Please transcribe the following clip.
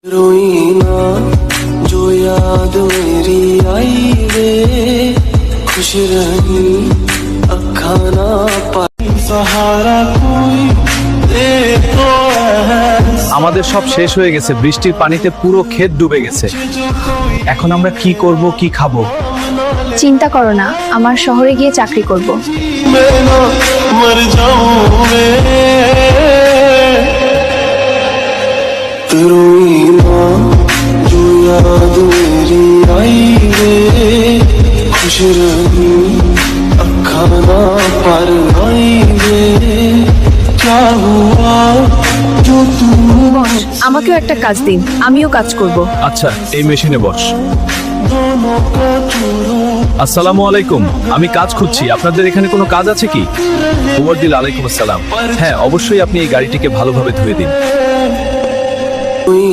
रोई ना जो याद मेरी आई रे खुश रही अखा ना पाई सहारा कोई दे तो আমাদের সব শেষ হয়ে গেছে, বৃষ্টির পানিতে পুরো ক্ষেত ডুবে গেছে। এখন আমরা কি করব, কি খাবো? চিন্তা করো না, আমার শহরে গিয়ে চাকরি করব। मैं ना मर जाऊं मैं रोई ना जो याद मेरी आई रे खुश रही अखा ना पर आई रे क्या हुआ जो तू আমাকেও একটা কাজ দিন, আমিও কাজ করব। আচ্ছা, এই মেশিনে বস। दोनों का चूरो আসসালামু আলাইকুম, আমি কাজ খুঁজছি, আপনাদের এখানে কোনো কাজ আছে কি? ওমর দিল আলাইকুম আসসালাম। হ্যাঁ, অবশ্যই আপনি এই গাড়িটিকে ভালোভাবে ধুয়ে দিন। हुई